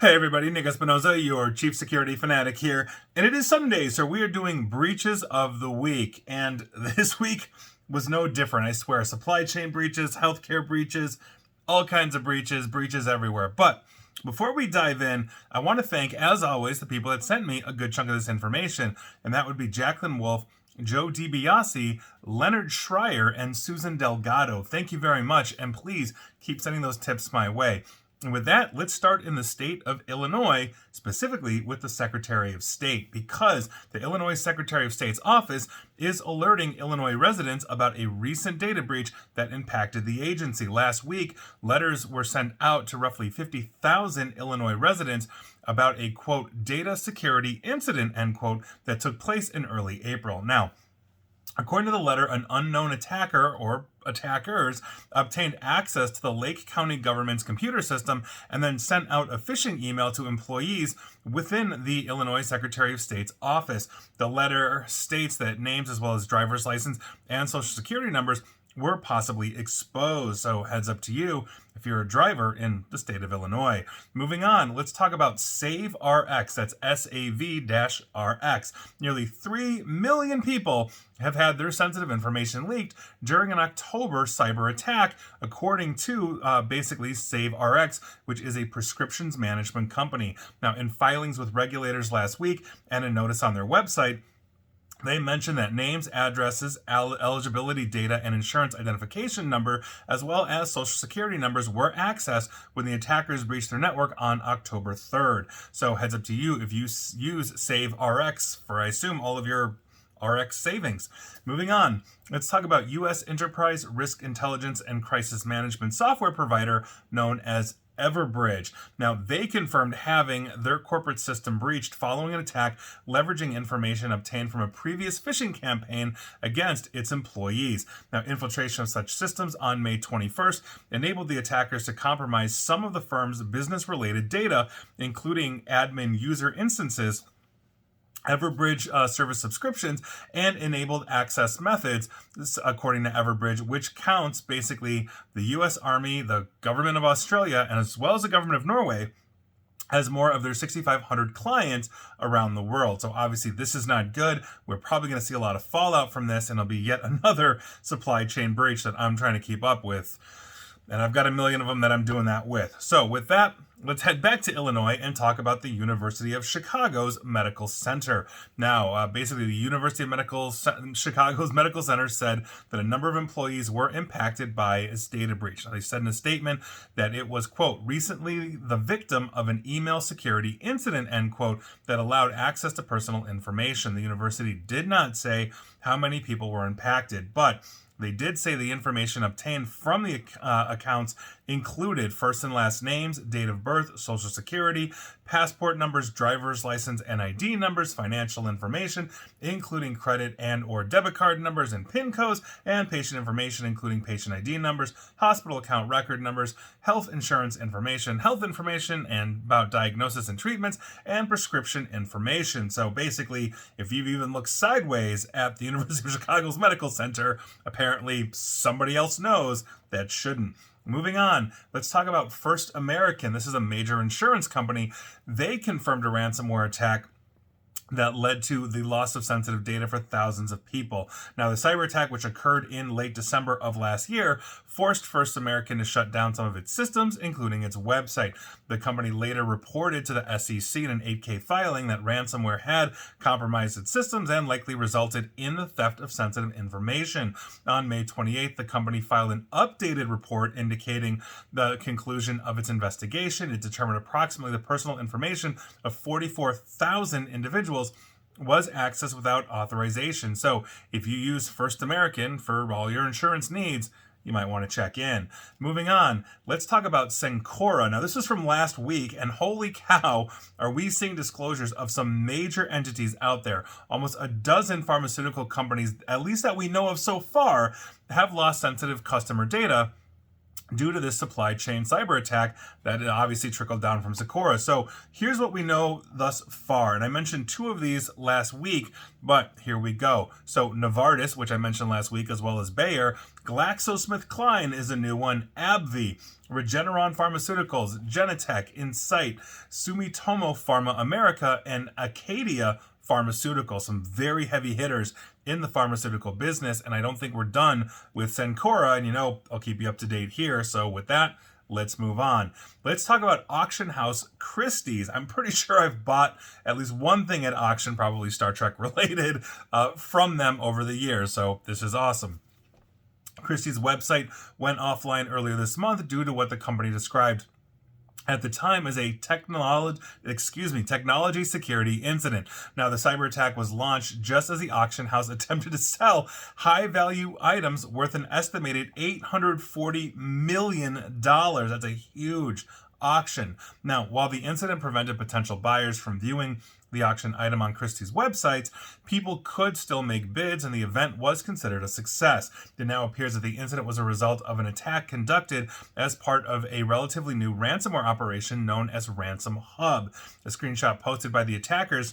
Hey everybody, Nick Espinoza, your chief security fanatic here, and it is Sunday, so we are doing breaches of the week, and this week was no different. I swear, supply chain breaches, healthcare breaches, all kinds of breaches everywhere. But before we dive in, I want to thank, as always, the people that sent me a good chunk of this information, and that would be Jacqueline Wolf, Joe DiBiase, Leonard Schreier, and Susan Delgado. Thank you very much, and please keep sending those tips my way. And with that, let's start in the state of Illinois, specifically with the Secretary of State, because the Illinois Secretary of State's office is alerting Illinois residents about a recent data breach that impacted the agency. Last week, letters were sent out to roughly 50,000 Illinois residents about a, quote, data security incident, end quote, that took place in early April. Now, according to the letter, an unknown attacker or attackers obtained access to the Lake County government's computer system and then sent out a phishing email to employees within the Illinois Secretary of State's office. The letter states that names as well as driver's license and social security numbers were possibly exposed. So heads up to you if you're a driver in the state of Illinois. Moving on, let's talk about SAVE-RX. That's SAV-RX. Nearly 3 million people have had their sensitive information leaked during an October cyber attack, according to basically SAVE-RX, which is a prescriptions management company. Now, in filings with regulators last week and a notice on their website, they mentioned that names, addresses, eligibility data, and insurance identification number, as well as social security numbers, were accessed when the attackers breached their network on October 3rd. So heads up to you if you use SAVE-RX for, I assume, all of your RX savings. Moving on, let's talk about U.S. enterprise risk intelligence and crisis management software provider known as Everbridge. Now, they confirmed having their corporate system breached following an attack leveraging information obtained from a previous phishing campaign against its employees. Now, infiltration of such systems on May 21st enabled the attackers to compromise some of the firm's business-related data, including admin user instances, Everbridge service subscriptions, and enabled access methods, according to Everbridge, which counts basically the U.S. Army, the government of Australia, and as well as the government of Norway as more of their 6,500 clients around the world. So obviously this is not good. We're probably going to see a lot of fallout from this, and it'll be yet another supply chain breach that I'm trying to keep up with. And I've got a million of them that I'm doing that with. So with that, let's head back to Illinois and talk about the University of Chicago's Medical Center. Now, basically, the University of Chicago's Medical Center said that a number of employees were impacted by its data breach. Now, they said in a statement that it was, quote, recently the victim of an email security incident, end quote, that allowed access to personal information. The university did not say how many people were impacted, but they did say the information obtained from the accounts included first and last names, date of birth, social security, passport numbers, driver's license and ID numbers, financial information, including credit and or debit card numbers and PIN codes, and patient information, including patient ID numbers, hospital account record numbers, health insurance information, health information and about diagnosis and treatments, and prescription information. So basically, if you've even looked sideways at the University of Chicago's Medical Center, apparently somebody else knows that shouldn't. Moving on, let's talk about First American. This is a major insurance company. They confirmed a ransomware attack that led to the loss of sensitive data for thousands of people. Now, the cyber attack, which occurred in late December of last year, forced First American to shut down some of its systems, including its website. The company later reported to the SEC in an 8K filing that ransomware had compromised its systems and likely resulted in the theft of sensitive information. On May 28th, the company filed an updated report indicating the conclusion of its investigation. It determined approximately the personal information of 44,000 individuals was accessed without authorization. So if you use First American for all your insurance needs, you might want to check in. Moving on, let's talk about Cencora. Now, this was from last week, and holy cow, are we seeing disclosures of some major entities out there. Almost a dozen pharmaceutical companies, at least that we know of so far, have lost sensitive customer data due to this supply chain cyber attack that obviously trickled down from Sakura. So here's what we know thus far. And I mentioned two of these last week, but here we go. So Novartis, which I mentioned last week, as well as Bayer. GlaxoSmithKline is a new one. AbbVie, Regeneron Pharmaceuticals, Genentech, Incyte, Sumitomo Pharma America, and Acadia Pharmaceutical. Some very heavy hitters in the pharmaceutical business, and I don't think we're done with Cencora, and I'll keep you up to date here. So with that, let's move on. Let's talk about auction house Christie's. I'm pretty sure I've bought at least one thing at auction, probably Star Trek related, from them over the years, so this is awesome. Christie's website went offline earlier this month due to what the company described at the time as a technology security incident. Now, the cyber attack was launched just as the auction house attempted to sell high-value items worth an estimated $840 million. That's a huge auction. Now, while the incident prevented potential buyers from viewing the auction item on Christie's websites, people could still make bids, and the event was considered a success. It now appears that the incident was a result of an attack conducted as part of a relatively new ransomware operation known as Ransom Hub. A screenshot posted by the attackers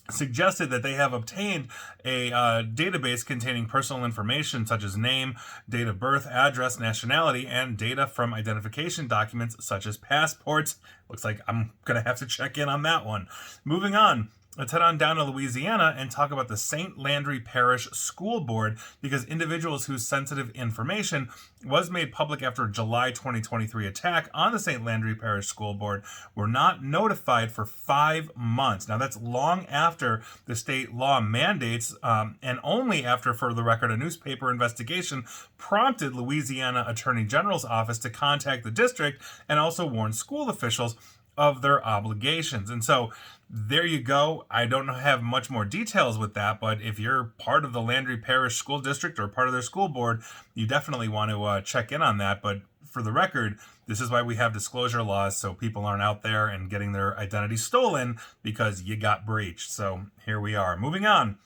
suggested that they have obtained a database containing personal information such as name, date of birth, address, nationality, and data from identification documents such as passports. Looks like I'm going to have to check in on that one. Moving on. Let's head on down to Louisiana and talk about the St. Landry Parish School Board, because individuals whose sensitive information was made public after a July 2023 attack on the St. Landry Parish School Board were not notified for 5 months. Now, that's long after the state law mandates, and only after, for the record, a newspaper investigation prompted Louisiana Attorney General's office to contact the district and also warn school officials of their obligations. And so there you go. I don't have much more details with that, but if you're part of the Landry Parish School District or part of their school board, you definitely want to check in on that. But for the record, this is why we have disclosure laws, so people aren't out there and getting their identity stolen because you got breached. So here we are. Moving on.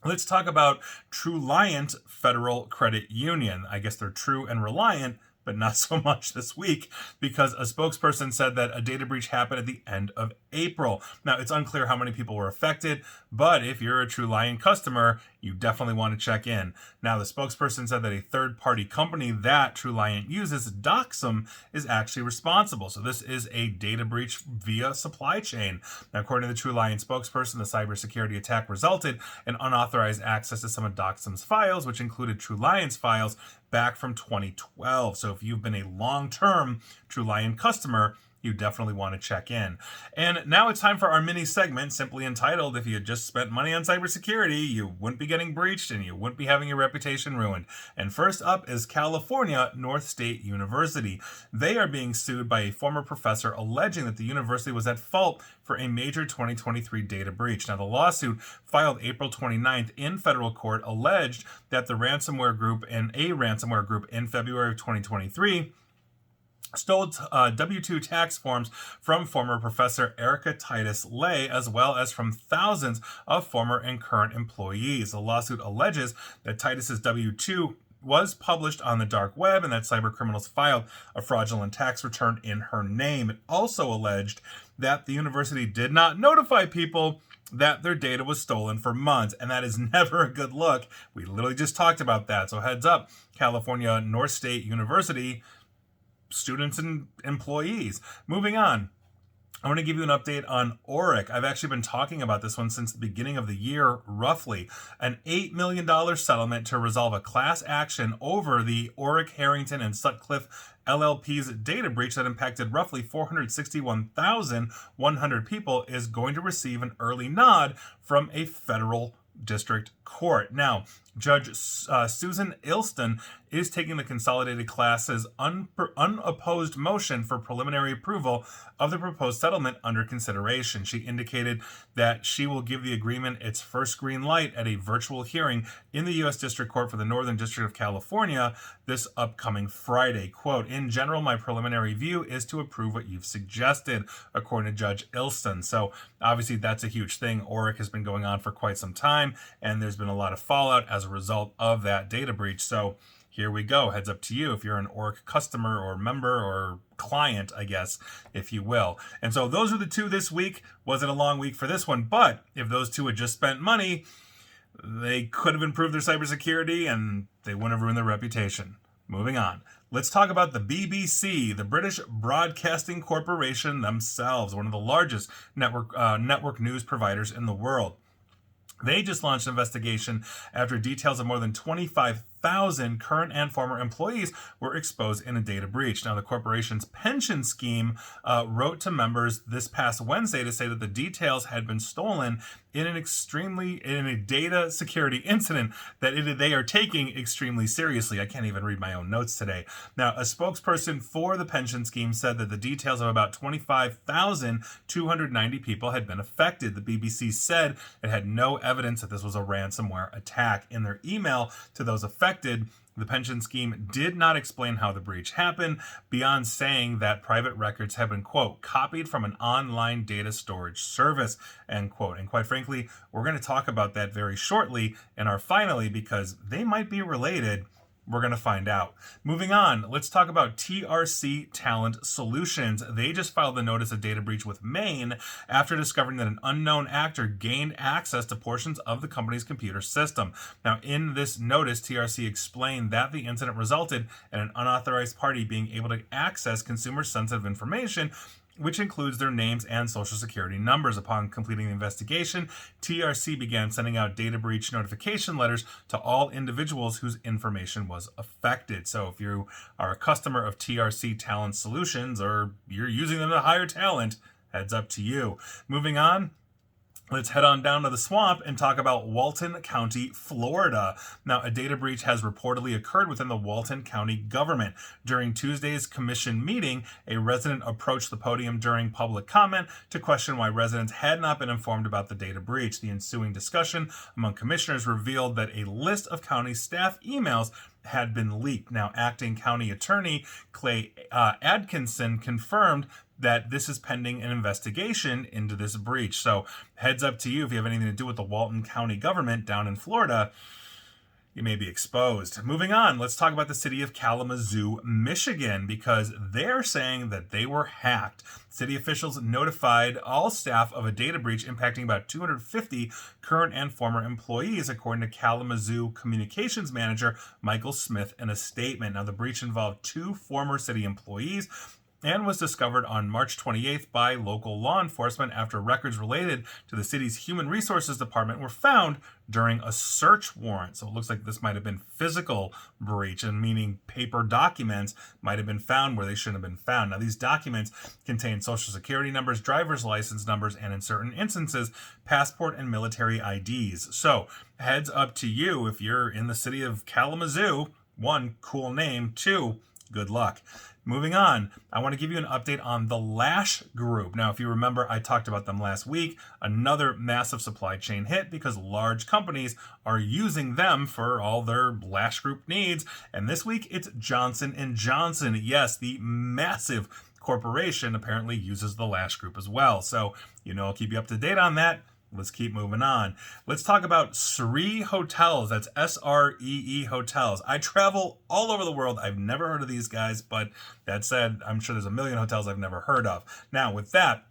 Let's talk about Truliant Federal Credit Union. I guess they're true and reliant, but not so much this week, because a spokesperson said that a data breach happened at the end of April. Now, it's unclear how many people were affected, but if you're a Truliant customer, you definitely want to check in. Now, the spokesperson said that a third-party company that Truliant uses, Doxum, is actually responsible. So this is a data breach via supply chain. Now, according to the Truliant spokesperson, the cybersecurity attack resulted in unauthorized access to some of Doxum's files, which included Truliant's files back from 2012. So if you've been a long-term Truliant customer, you definitely want to check in. And now it's time for our mini segment, simply entitled, if you had just spent money on cybersecurity, you wouldn't be getting breached and you wouldn't be having your reputation ruined. And first up is California North State University. They are being sued by a former professor alleging that the university was at fault for a major 2023 data breach. Now, the lawsuit, filed April 29th in federal court, alleged that a ransomware group in February of 2023 stole W-2 tax forms from former Professor Erica Titus Lay, as well as from thousands of former and current employees. The lawsuit alleges that Titus's W-2 was published on the dark web and that cybercriminals filed a fraudulent tax return in her name. It also alleged that the university did not notify people that their data was stolen for months, and that is never a good look. We literally just talked about that. So heads up, California North State University students and employees. Moving on, I want to give you an update on Oric. I've actually been talking about this one since the beginning of the year, roughly. An $8 million settlement to resolve a class action over the Oric, Harrington, and Sutcliffe LLP's data breach that impacted roughly 461,100 people is going to receive an early nod from a federal district court. Now, Judge Susan Ilston is taking the consolidated class's unopposed motion for preliminary approval of the proposed settlement under consideration. She indicated that she will give the agreement its first green light at a virtual hearing in the U.S. District Court for the Northern District of California this upcoming Friday. Quote, "In general, my preliminary view is to approve what you've suggested," according to Judge Ilston. So obviously that's a huge thing. Oric has been going on for quite some time, and there's been a lot of fallout as a result of that data breach. So here we go. Heads up to you if you're an Orc customer or member or client, I guess, if you will. And so those are the two this week. Wasn't a long week for this one, but if those two had just spent money, they could have improved their cybersecurity and they wouldn't have ruined their reputation. Moving on. Let's talk about the BBC, the British Broadcasting Corporation themselves, one of the largest network news providers in the world. They just launched an investigation after details of more than 25,000 current and former employees were exposed in a data breach. Now, the corporation's pension scheme wrote to members this past Wednesday to say that the details had been stolen in a data security incident that they are taking extremely seriously. I can't even read my own notes today. Now, a spokesperson for the pension scheme said that the details of about 25,290 people had been affected. The BBC said it had no evidence that this was a ransomware attack. In their email to those affected, the pension scheme did not explain how the breach happened, beyond saying that private records have been, quote, copied from an online data storage service, end quote. And quite frankly, we're going to talk about that very shortly in our finally, because they might be related. We're going to find out. Moving on, let's talk about TRC Talent Solutions. They just filed a notice of data breach with Maine after discovering that an unknown actor gained access to portions of the company's computer system. Now, in this notice, TRC explained that the incident resulted in an unauthorized party being able to access consumer-sensitive information, which includes their names and social security numbers. Upon completing the investigation, TRC began sending out data breach notification letters to all individuals whose information was affected. So if you are a customer of TRC Talent Solutions or you're using them to hire talent, heads up to you. Moving on. Let's head on down to the swamp and talk about Walton County, Florida. Now, a data breach has reportedly occurred within the Walton County government. During Tuesday's commission meeting, a resident approached the podium during public comment to question why residents had not been informed about the data breach. The ensuing discussion among commissioners revealed that a list of county staff emails had been leaked. Now, acting county attorney Clay Atkinson confirmed that this is pending an investigation into this breach. So heads up to you if you have anything to do with the Walton County government down in Florida, you may be exposed. Moving on, let's talk about the city of Kalamazoo, Michigan, because they're saying that they were hacked. City officials notified all staff of a data breach impacting about 250 current and former employees, according to Kalamazoo communications manager Michael Smith in a statement. Now, the breach involved 2 former city employees and was discovered on March 28th by local law enforcement after records related to the city's Human Resources Department were found during a search warrant. So it looks like this might have been physical breach, and meaning paper documents might have been found where they shouldn't have been found. Now, these documents contain social security numbers, driver's license numbers, and in certain instances, passport and military IDs. So heads up to you if you're in the city of Kalamazoo. 1, cool name. 2, good luck. Moving on, I want to give you an update on the Lash Group. Now, if you remember, I talked about them last week. Another massive supply chain hit because large companies are using them for all their Lash Group needs. And this week, it's Johnson & Johnson. Yes, the massive corporation apparently uses the Lash Group as well. So, I'll keep you up to date on that. Let's keep moving on. Let's talk about Sree Hotels. That's SREE Hotels. I travel all over the world. I've never heard of these guys, but that said, I'm sure there's a million hotels I've never heard of. Now, with that,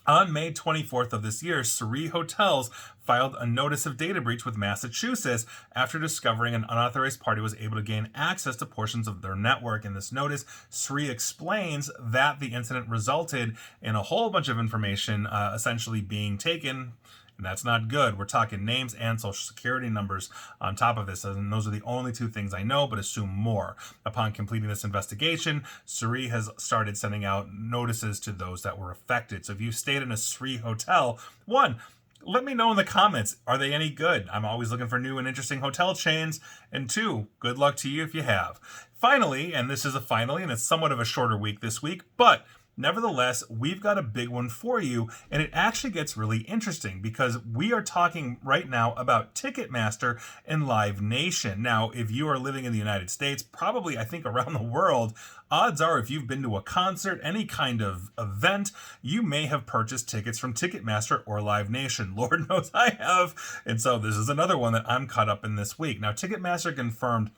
on May 24th of this year, Sree Hotels filed a notice of data breach with Massachusetts after discovering an unauthorized party was able to gain access to portions of their network. In this notice, Sree explains that the incident resulted in a whole bunch of information essentially being taken. And that's not good. We're talking names and social security numbers on top of this. And those are the only 2 things I know, but assume more. Upon completing this investigation, Sree has started sending out notices to those that were affected. So if you stayed in a Sree hotel, 1, let me know in the comments. Are they any good? I'm always looking for new and interesting hotel chains. And 2, good luck to you if you have. Finally, and this is a finally, and it's somewhat of a shorter week this week, but nevertheless, we've got a big one for you, and it actually gets really interesting because we are talking right now about Ticketmaster and Live Nation. Now, if you are living in the United States, probably I think around the world, odds are if you've been to a concert, any kind of event, you may have purchased tickets from Ticketmaster or Live Nation. Lord knows I have. And so this is another one that I'm caught up in this week. Now, Ticketmaster confirmed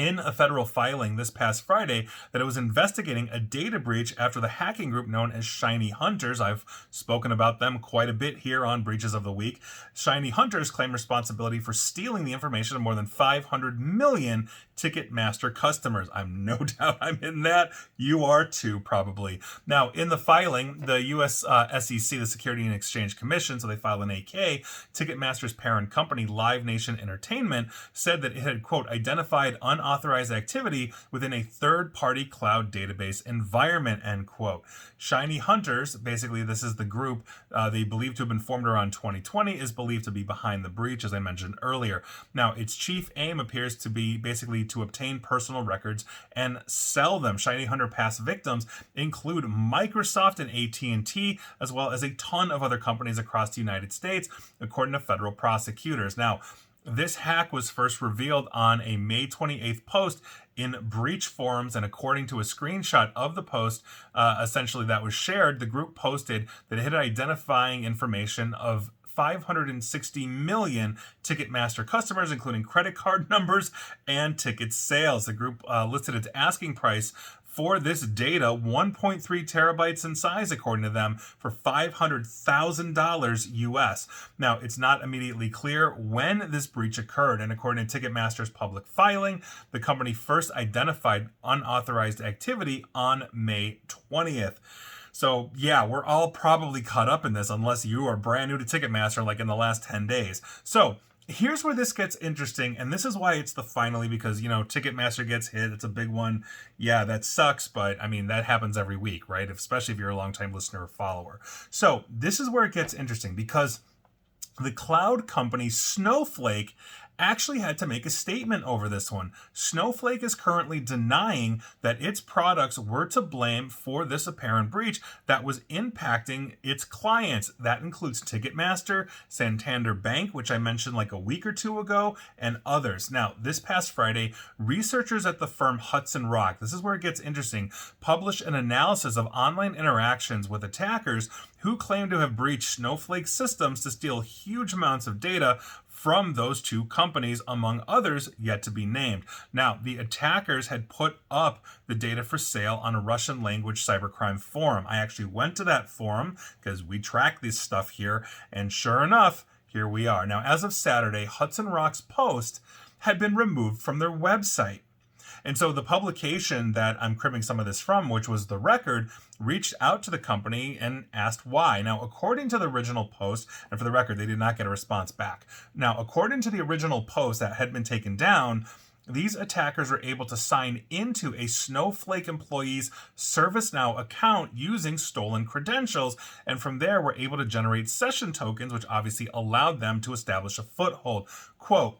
in a federal filing this past Friday that it was investigating a data breach after the hacking group known as Shiny Hunters. I've spoken about them quite a bit here on Breaches of the Week. Shiny Hunters claim responsibility for stealing the information of more than 500 million Ticketmaster customers. I'm no doubt I'm in that. You are too, probably. Now, in the filing, the U.S. SEC, the Security and Exchange Commission, so they filed an AK, Ticketmaster's parent company, Live Nation Entertainment, said that it had, quote, identified unauthorized activity within a third-party cloud database environment, end quote. Shiny Hunters, basically this is the group they believe to have been formed around 2020, is believed to be behind the breach, as I mentioned earlier. Now, its chief aim appears to be basically to obtain personal records and sell them. Shiny Hunter past victims include Microsoft and AT&T, as well as a ton of other companies across the United States, according to federal prosecutors. Now, this hack was first revealed on a May 28th post in breach forums, and according to a screenshot of the post, essentially that was shared, the group posted that it had identifying information of 560 million Ticketmaster customers, including credit card numbers and ticket sales. The group listed its asking price for this data, 1.3 terabytes in size, according to them, for $500,000 US. Now, it's not immediately clear when this breach occurred, and according to Ticketmaster's public filing, the company first identified unauthorized activity on May 20th. So, yeah, we're all probably caught up in this unless you are brand new to Ticketmaster like in the last 10 days. So, here's where this gets interesting, and this is why it's the finally, because, Ticketmaster gets hit. It's a big one. Yeah, that sucks, but, I mean, that happens every week, right? Especially if you're a longtime listener or follower. So, this is where it gets interesting, because the cloud company Snowflake actually had to make a statement over this one. Snowflake is currently denying that its products were to blame for this apparent breach that was impacting its clients. That includes Ticketmaster, Santander Bank, which I mentioned like a week or two ago, and others. Now, this past Friday, researchers at the firm Hudson Rock, this is where it gets interesting, published an analysis of online interactions with attackers who claim to have breached Snowflake systems to steal huge amounts of data from those two companies, among others yet to be named. Now, the attackers had put up the data for sale on a Russian language cybercrime forum. I actually went to that forum because we track this stuff here, and sure enough, here we are. Now, as of Saturday, Hudson Rock's post had been removed from their website. And so the publication that I'm cribbing some of this from, which was The Record, reached out to the company and asked why. Now, according to the original post, and for the record, they did not get a response back. Now, according to the original post that had been taken down, these attackers were able to sign into a Snowflake employee's ServiceNow account using stolen credentials, and from there were able to generate session tokens, which obviously allowed them to establish a foothold. Quote,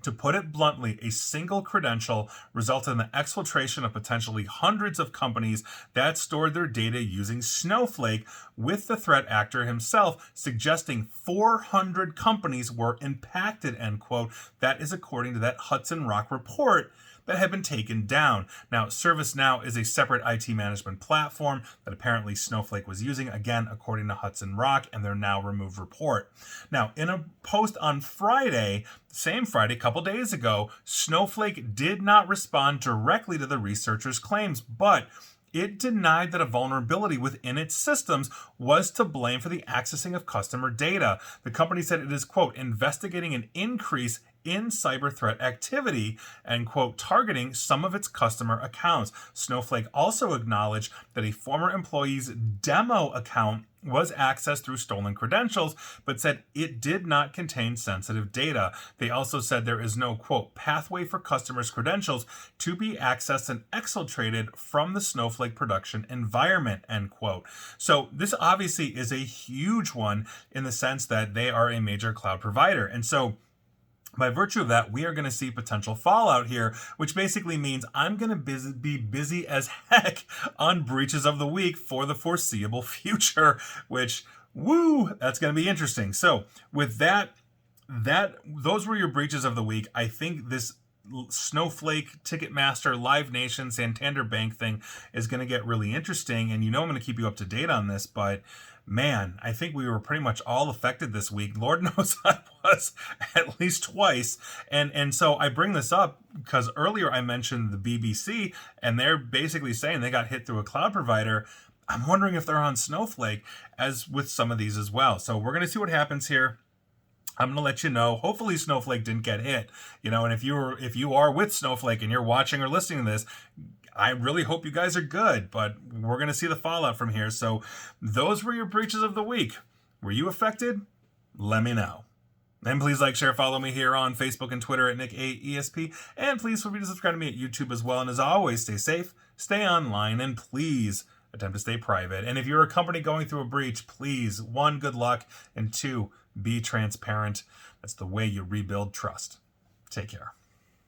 "To put it bluntly, a single credential resulted in the exfiltration of potentially hundreds of companies that stored their data using Snowflake, with the threat actor himself suggesting 400 companies were impacted," end quote. That is according to that Hudson Rock report that had been taken down. Now, ServiceNow is a separate IT management platform that apparently Snowflake was using, again, according to Hudson Rock, and their now removed report. Now, in a post on Friday, same Friday, a couple days ago, Snowflake did not respond directly to the researchers' claims, but it denied that a vulnerability within its systems was to blame for the accessing of customer data. The company said it is, quote, investigating an increase in cyber threat activity and, quote, targeting some of its customer accounts. Snowflake also acknowledged that a former employee's demo account was accessed through stolen credentials, but said it did not contain sensitive data. They also said there is no, quote, pathway for customers' credentials to be accessed and exfiltrated from the Snowflake production environment, end quote. So this obviously is a huge one in the sense that they are a major cloud provider. And so by virtue of that, we are going to see potential fallout here, which basically means I'm going to be busy as heck on Breaches of the Week for the foreseeable future, which, woo, that's going to be interesting. So with that, those were your Breaches of the Week. I think this Snowflake, Ticketmaster, Live Nation, Santander Bank thing is going to get really interesting. And I'm going to keep you up to date on this, but man, I think we were pretty much all affected this week. Lord knows I us at least twice. And so I bring this up because earlier I mentioned the BBC, and they're basically saying they got hit through a cloud provider. I'm wondering if they're on Snowflake, as with some of these as well. So we're going to see what happens here. I'm going to let you know. Hopefully Snowflake didn't get hit. And if you are with Snowflake and you're watching or listening to this, I really hope you guys are good, but we're going to see the fallout from here. So those were your breaches of the week. Were you affected? Let me know. And please like, share, follow me here on Facebook and Twitter at NickAESP. And please feel free to subscribe to me at YouTube as well. And as always, stay safe, stay online, and please attempt to stay private. And if you're a company going through a breach, please, 1, good luck, and 2, be transparent. That's the way you rebuild trust. Take care.